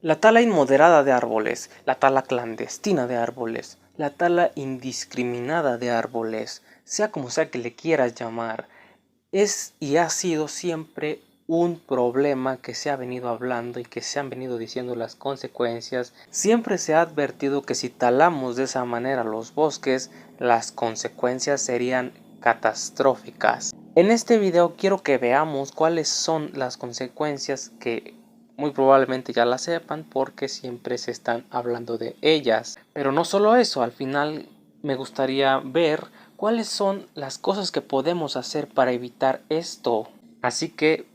La tala inmoderada de árboles, la tala clandestina de árboles, la tala indiscriminada de árboles, sea como sea que le quieras llamar, es y ha sido siempre un problema que se ha venido hablando y que se han venido diciendo las consecuencias. Siempre se ha advertido que si talamos de esa manera los bosques, las consecuencias serían catastróficas. En este video quiero que veamos cuáles son las consecuencias que muy probablemente ya la sepan porque siempre se están hablando de ellas. Pero no solo eso, al final me gustaría ver cuáles son las cosas que podemos hacer para evitar esto. Así que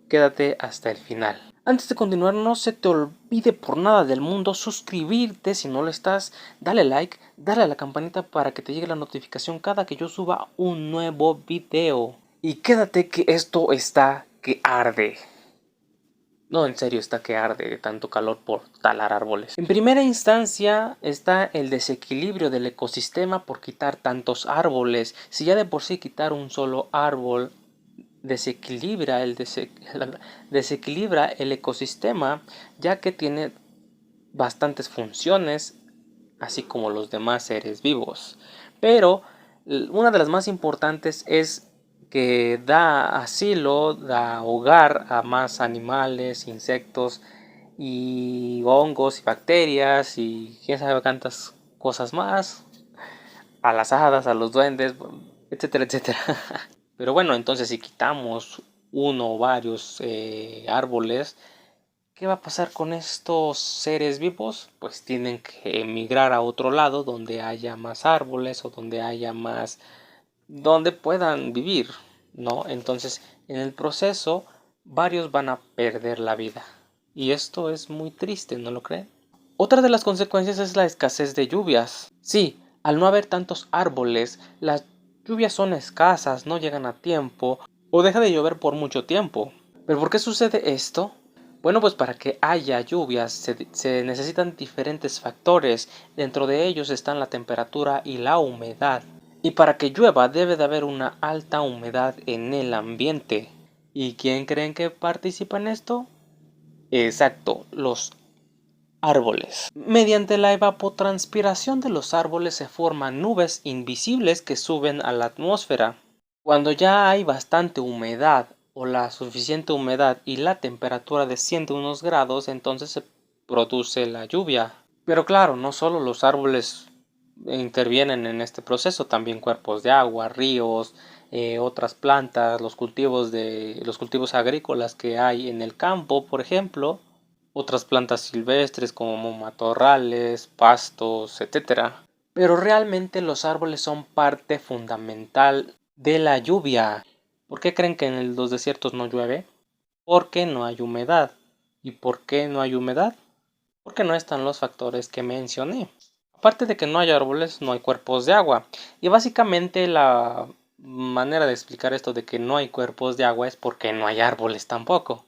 quédate hasta el final. Antes de continuar, no se te olvide por nada del mundo suscribirte si no lo estás, dale like, dale a la campanita para que te llegue la notificación cada que yo suba un nuevo video. Y quédate que esto está que arde. No, en serio, está que arde de tanto calor por talar árboles. En primera instancia está el desequilibrio del ecosistema por quitar tantos árboles. Si ya de por sí quitar un solo árbol desequilibra el ecosistema, ya que tiene bastantes funciones, así como los demás seres vivos. Pero una de las más importantes es que da asilo, da hogar a más animales, insectos y hongos y bacterias y quién sabe cuántas cosas más, a las hadas, a los duendes, etcétera, etcétera. Pero bueno, entonces si quitamos uno o varios árboles, ¿qué va a pasar con estos seres vivos? Pues tienen que emigrar a otro lado donde haya más árboles o donde haya más, donde puedan vivir, ¿no? Entonces, en el proceso, varios van a perder la vida. Y esto es muy triste, ¿no lo creen? Otra de las consecuencias es la escasez de lluvias. Sí, al no haber tantos árboles, las lluvias son escasas, no llegan a tiempo o deja de llover por mucho tiempo. ¿Pero por qué sucede esto? Bueno, pues para que haya lluvias se necesitan diferentes factores. Dentro de ellos están la temperatura y la humedad. Y para que llueva debe de haber una alta humedad en el ambiente. ¿Y quién creen que participa en esto? Exacto, los árboles. Mediante la evapotranspiración de los árboles se forman nubes invisibles que suben a la atmósfera. Cuando ya hay bastante humedad o la suficiente humedad y la temperatura desciende unos grados, entonces se produce la lluvia. Pero claro, no solo los árboles intervienen en este proceso, también cuerpos de agua, ríos, otras plantas, los cultivos agrícolas que hay en el campo, por ejemplo, otras plantas silvestres como matorrales, pastos, etcétera. Pero realmente los árboles son parte fundamental de la lluvia. ¿Por qué creen que en los desiertos no llueve? Porque no hay humedad. ¿Y por qué no hay humedad? Porque no están los factores que mencioné. Aparte de que no hay árboles, no hay cuerpos de agua. Y básicamente la manera de explicar esto de que no hay cuerpos de agua es porque no hay árboles tampoco.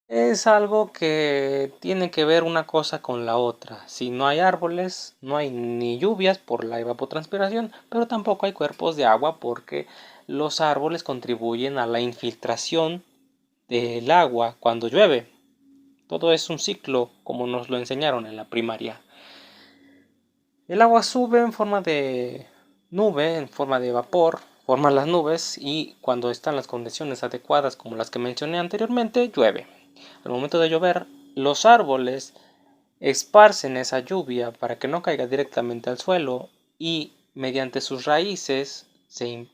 Es algo que tiene que ver una cosa con la otra. Si no hay árboles, no hay ni lluvias por la evapotranspiración, pero tampoco hay cuerpos de agua porque los árboles contribuyen a la infiltración del agua cuando llueve. Todo es un ciclo, como nos lo enseñaron en la primaria. El agua sube en forma de nube, en forma de vapor, forma las nubes y cuando están las condiciones adecuadas como las que mencioné anteriormente, llueve. Al momento de llover, los árboles esparcen esa lluvia para que no caiga directamente al suelo y mediante sus raíces se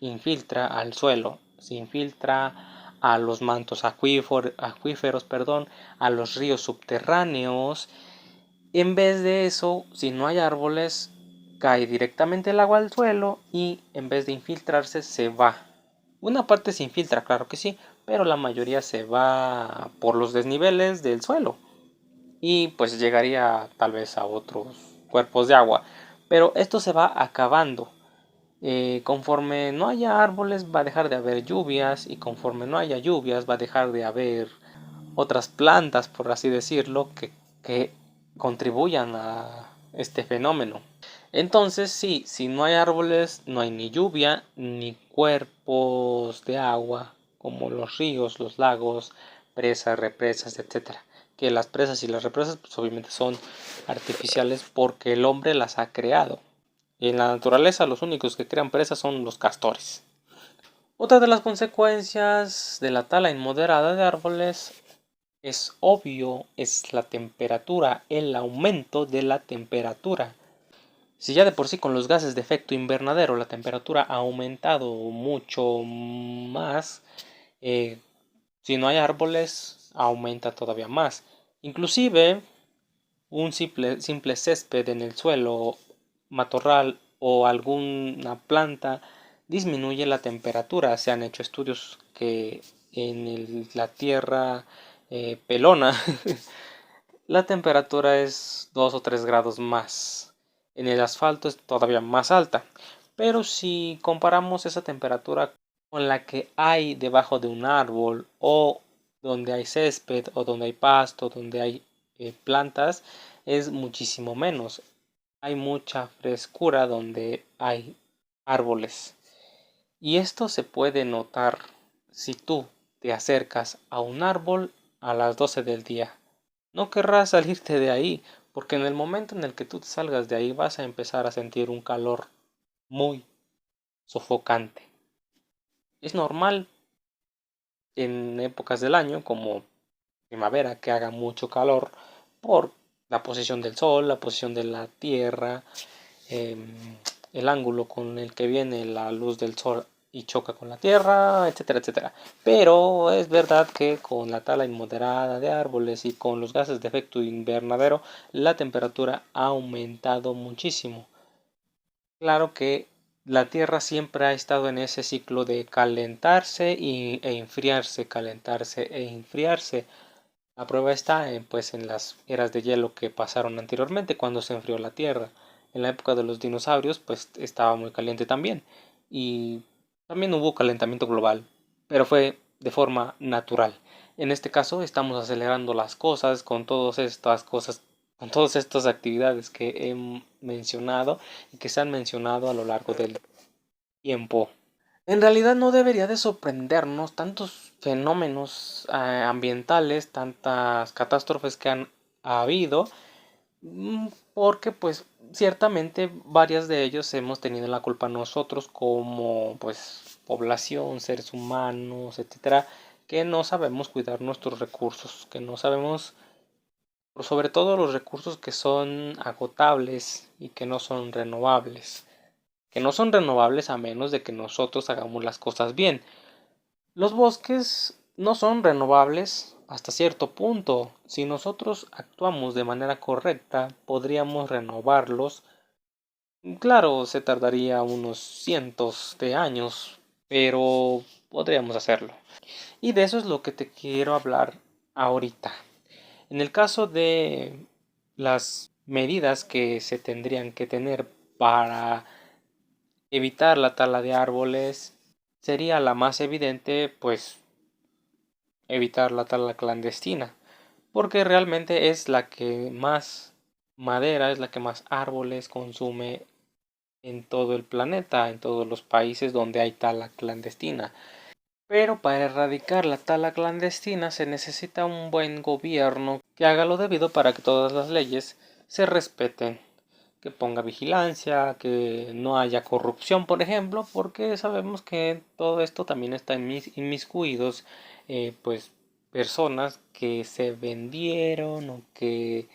infiltra al suelo, se infiltra a los mantos acuíferos, a los ríos subterráneos. En vez de eso, si no hay árboles, cae directamente el agua al suelo y en vez de infiltrarse se va. Una parte se infiltra, claro que sí, pero la mayoría se va por los desniveles del suelo y pues llegaría tal vez a otros cuerpos de agua. Pero esto se va acabando. Conforme no haya árboles va a dejar de haber lluvias y conforme no haya lluvias va a dejar de haber otras plantas, por así decirlo, que contribuyan a este fenómeno. Entonces, sí, si no hay árboles, no hay ni lluvia, ni cuerpos de agua, como los ríos, los lagos, presas, represas, etc. que las presas y las represas pues obviamente son artificiales porque el hombre las ha creado. Y en la naturaleza los únicos que crean presas son los castores. Otra de las consecuencias de la tala inmoderada de árboles es obvio, es la temperatura, el aumento de la temperatura. Si ya de por sí con los gases de efecto invernadero la temperatura ha aumentado mucho más, si no hay árboles aumenta todavía más. Inclusive un simple césped en el suelo, matorral o alguna planta disminuye la temperatura. Se han hecho estudios que en la tierra pelona la temperatura es 2 o 3 grados más. En el asfalto es todavía más alta. Pero si comparamos esa temperatura con la que hay debajo de un árbol o donde hay césped o donde hay pasto, donde hay plantas, es muchísimo menos. Hay mucha frescura donde hay árboles. Y esto se puede notar si tú te acercas a un árbol a las 12 del día. No querrás salirte de ahí, porque en el momento en el que tú te salgas de ahí vas a empezar a sentir un calor muy sofocante. Es normal en épocas del año como primavera que haga mucho calor por la posición del sol, la posición de la tierra, el ángulo con el que viene la luz del sol y choca con la tierra, etcétera, etcétera. Pero es verdad que con la tala inmoderada de árboles y con los gases de efecto invernadero, la temperatura ha aumentado muchísimo. Claro que la Tierra siempre ha estado en ese ciclo de calentarse e enfriarse, calentarse e enfriarse. La prueba está pues, en las eras de hielo que pasaron anteriormente, cuando se enfrió la Tierra. En la época de los dinosaurios, pues estaba muy caliente también. Y también hubo calentamiento global, pero fue de forma natural. En este caso, estamos acelerando las cosas con todas estas cosas, con todas estas actividades que he mencionado y que se han mencionado a lo largo del tiempo. En realidad no debería de sorprendernos tantos fenómenos ambientales, tantas catástrofes que han habido, porque pues ciertamente varias de ellos hemos tenido la culpa nosotros como pues población, seres humanos, etcétera, que no sabemos cuidar nuestros recursos, que no sabemos, por sobre todo los recursos que son agotables y que no son renovables, a menos de que nosotros hagamos las cosas bien. Los bosques no son renovables hasta cierto punto. Si nosotros actuamos de manera correcta, podríamos renovarlos. Claro, se tardaría unos cientos de años, pero podríamos hacerlo. Y de eso es lo que te quiero hablar ahorita. En el caso de las medidas que se tendrían que tener para evitar la tala de árboles, sería la más evidente, pues evitar la tala clandestina, porque realmente es la que más madera, es la que más árboles consume en todo el planeta, en todos los países donde hay tala clandestina. Pero para erradicar la tala clandestina se necesita un buen gobierno que haga lo debido para que todas las leyes se respeten, que ponga vigilancia, que no haya corrupción, por ejemplo, porque sabemos que todo esto también está inmiscuidos, pues personas que se vendieron o que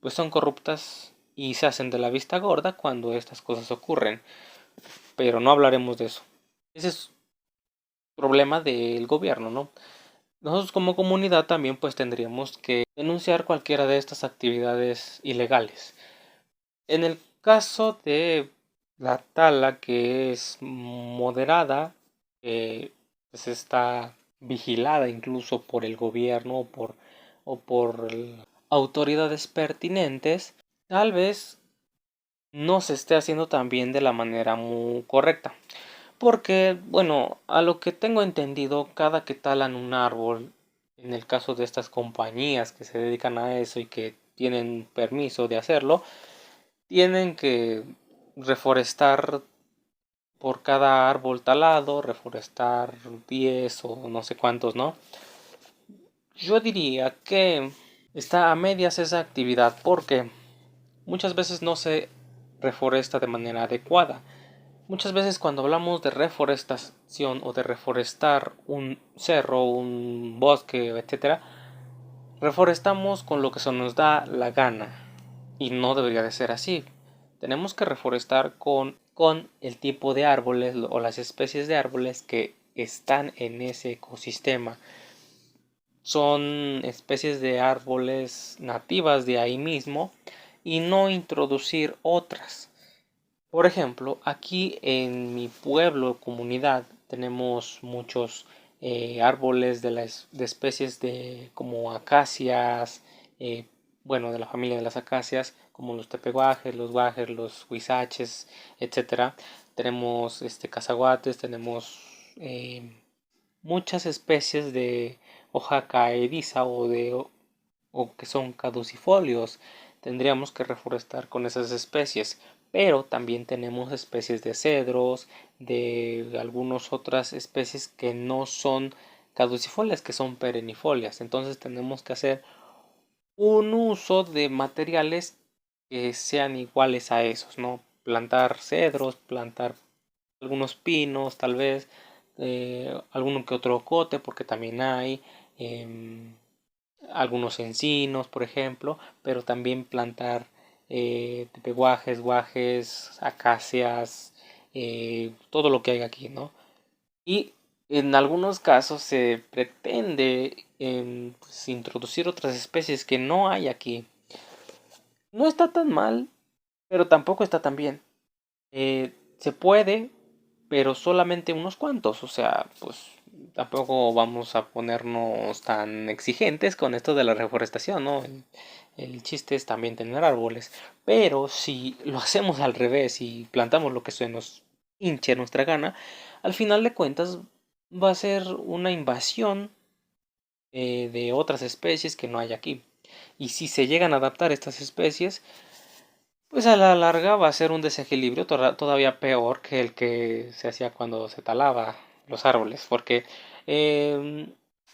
pues son corruptas y se hacen de la vista gorda cuando estas cosas ocurren. Pero no hablaremos de eso. Ese es problema del gobierno, ¿no? Nosotros como comunidad también pues tendríamos que denunciar cualquiera de estas actividades ilegales. En el caso de la tala que es moderada, pues está vigilada incluso por el gobierno o por autoridades pertinentes, tal vez no se esté haciendo también de la manera muy correcta. Porque, bueno, a lo que tengo entendido, cada que talan un árbol, en el caso de estas compañías que se dedican a eso y que tienen permiso de hacerlo, tienen que reforestar por cada árbol talado, reforestar 10 o no sé cuántos, ¿no? Yo diría que está a medias esa actividad porque muchas veces no se reforesta de manera adecuada. Muchas veces cuando hablamos de reforestación o de reforestar un cerro, un bosque, etcétera, reforestamos con lo que se nos da la gana y no debería de ser así. Tenemos que reforestar con el tipo de árboles o las especies de árboles que están en ese ecosistema. Son especies de árboles nativas de ahí mismo y no introducir otras. Por ejemplo, aquí en mi pueblo o comunidad tenemos muchos árboles de especies de como acacias, eh, bueno, de la familia de las acacias, como los tepehuajes, los guajes, los huizaches, etcétera. Tenemos cazaguates, tenemos muchas especies de hoja caediza o que son caducifolios. Tendríamos que reforestar con esas especies, pero también tenemos especies de cedros, de algunas otras especies que no son caducifolias, que son perennifolias. Entonces tenemos que hacer un uso de materiales que sean iguales a esos, ¿no? Plantar cedros, plantar algunos pinos, tal vez, alguno que otro cote, porque también hay, algunos encinos, por ejemplo, pero también plantar tepehuajes, guajes, acacias, todo lo que hay aquí, ¿no? Y en algunos casos se pretende pues, introducir otras especies que no hay aquí. No está tan mal, pero tampoco está tan bien. Se puede, pero solamente unos cuantos. O sea, pues tampoco vamos a ponernos tan exigentes con esto de la reforestación, ¿no? El chiste es también tener árboles. Pero si lo hacemos al revés y plantamos lo que se nos hinche nuestra gana, al final de cuentas va a ser una invasión de otras especies que no hay aquí. Y si se llegan a adaptar estas especies, pues a la larga va a ser un desequilibrio todavía peor que el que se hacía cuando se talaba los árboles, porque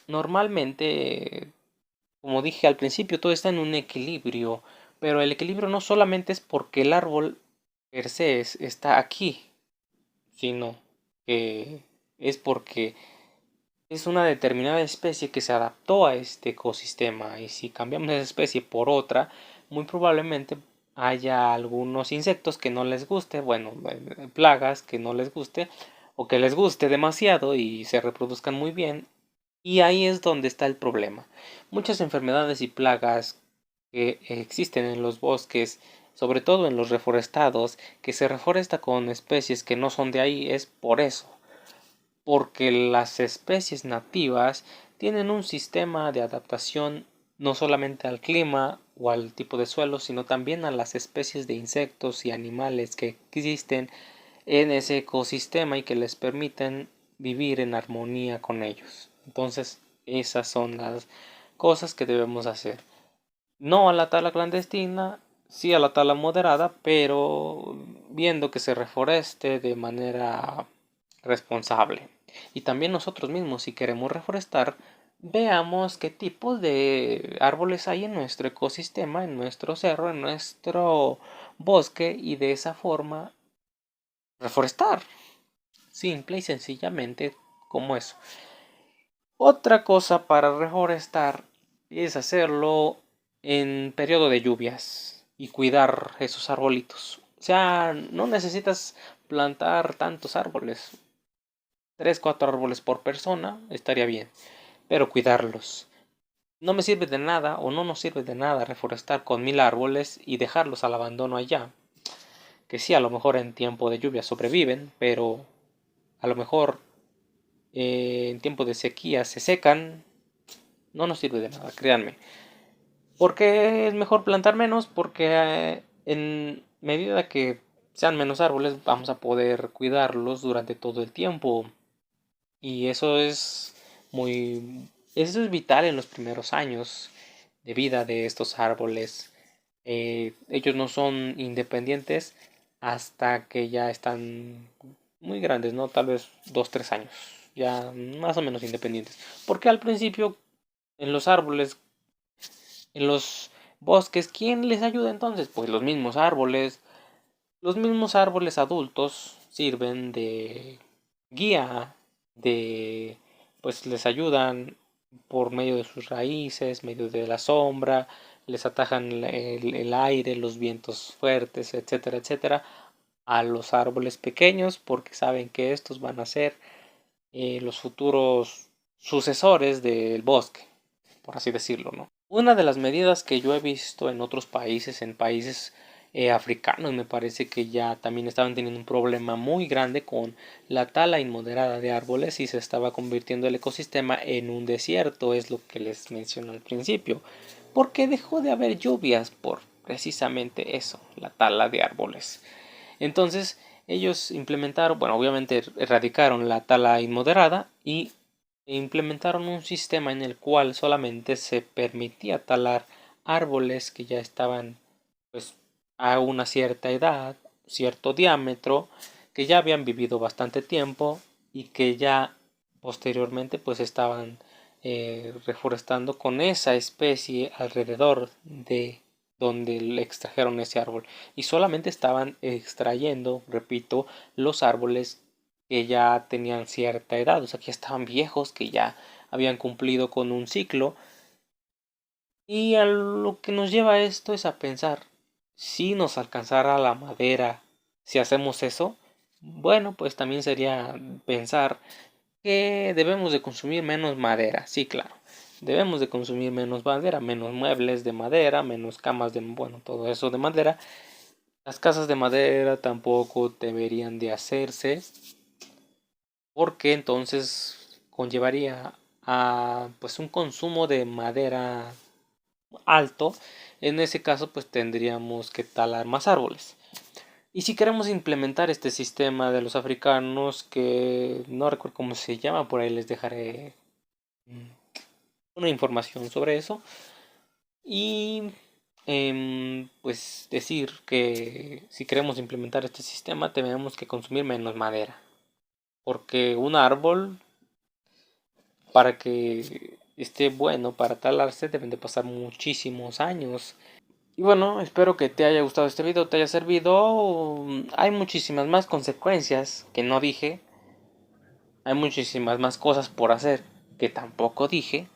normalmente, como dije al principio, todo está en un equilibrio, pero el equilibrio no solamente es porque el árbol per se está aquí, sino que es porque es una determinada especie que se adaptó a este ecosistema y si cambiamos esa especie por otra, muy probablemente haya algunos insectos que no les guste, bueno, plagas que no les guste o que les guste demasiado y se reproduzcan muy bien. Y ahí es donde está el problema. Muchas enfermedades y plagas que existen en los bosques, sobre todo en los reforestados, que se reforesta con especies que no son de ahí, es por eso porque las especies nativas tienen un sistema de adaptación no solamente al clima o al tipo de suelo, sino también a las especies de insectos y animales que existen en ese ecosistema y que les permiten vivir en armonía con ellos. Entonces, esas son las cosas que debemos hacer. No a la tala clandestina, sí a la tala moderada, pero viendo que se reforeste de manera responsable. Y también nosotros mismos, si queremos reforestar, veamos qué tipos de árboles hay en nuestro ecosistema, en nuestro cerro, en nuestro bosque y de esa forma reforestar. Simple y sencillamente como eso. Otra cosa para reforestar es hacerlo en periodo de lluvias y cuidar esos arbolitos. O sea, no necesitas plantar tantos árboles. 3 4 árboles por persona estaría bien, pero cuidarlos. No me sirve de nada o no nos sirve de nada reforestar con 1000 árboles y dejarlos al abandono allá. Que sí, a lo mejor en tiempo de lluvia sobreviven, pero a lo mejor en tiempo de sequía se secan. No nos sirve de nada, créanme. ¿Por qué es mejor plantar menos? Porque en medida que sean menos árboles, vamos a poder cuidarlos durante todo el tiempo. Y eso es vital en los primeros años de vida de estos árboles. Ellos no son independientes hasta que ya están muy grandes, ¿no? Tal vez 2 3 años. Ya más o menos independientes. Porque al principio en los árboles, en los bosques, ¿quién les ayuda entonces? Pues los mismos árboles. Los mismos árboles adultos sirven de guía, de pues les ayudan por medio de sus raíces, medio de la sombra, les atajan el aire, los vientos fuertes, etcétera, etcétera, a los árboles pequeños porque saben que estos van a ser los futuros sucesores del bosque, por así decirlo, ¿no? Una de las medidas que yo he visto en otros países, en países africanos, me parece que ya también estaban teniendo un problema muy grande con la tala inmoderada de árboles y se estaba convirtiendo el ecosistema en un desierto, es lo que les mencioné al principio, porque dejó de haber lluvias por precisamente eso, la tala de árboles. Entonces, ellos implementaron, bueno, obviamente erradicaron la tala inmoderada y implementaron un sistema en el cual solamente se permitía talar árboles que ya estaban pues a una cierta edad, cierto diámetro, que ya habían vivido bastante tiempo y que ya posteriormente pues estaban reforestando con esa especie alrededor de donde le extrajeron ese árbol y solamente estaban extrayendo, repito, los árboles que ya tenían cierta edad, o sea, que ya estaban viejos, que ya habían cumplido con un ciclo. Y a lo que nos lleva esto es a pensar, si nos alcanzara la madera, si hacemos eso, bueno, pues también sería pensar que debemos de consumir menos madera, sí, claro. Debemos de consumir menos madera, menos muebles de madera, menos camas de, bueno, todo eso de madera. Las casas de madera tampoco deberían de hacerse porque entonces conllevaría a pues un consumo de madera alto. En ese caso pues tendríamos que talar más árboles. Y si queremos implementar este sistema de los africanos, que no recuerdo cómo se llama, por ahí les dejaré una información sobre eso. Y pues decir que si queremos implementar este sistema tenemos que consumir menos madera. Porque un árbol, para que esté bueno para talarse, deben de pasar muchísimos años. Y bueno, espero que te haya gustado este video, te haya servido. Hay muchísimas más consecuencias que no dije. Hay muchísimas más cosas por hacer que tampoco dije.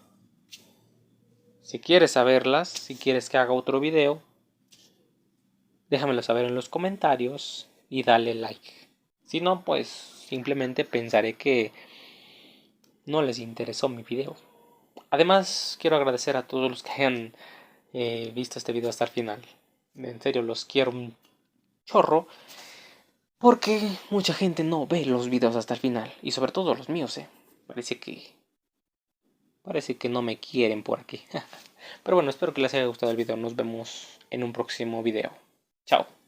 Si quieres saberlas, si quieres que haga otro video, déjamelo saber en los comentarios y dale like. Si no, pues simplemente pensaré que no les interesó mi video. Además, quiero agradecer a todos los que hayan visto este video hasta el final. En serio, los quiero un chorro. Porque mucha gente no ve los videos hasta el final. Y sobre todo los míos, Parece que no me quieren por aquí. Pero bueno, espero que les haya gustado el video. Nos vemos en un próximo video. Chao.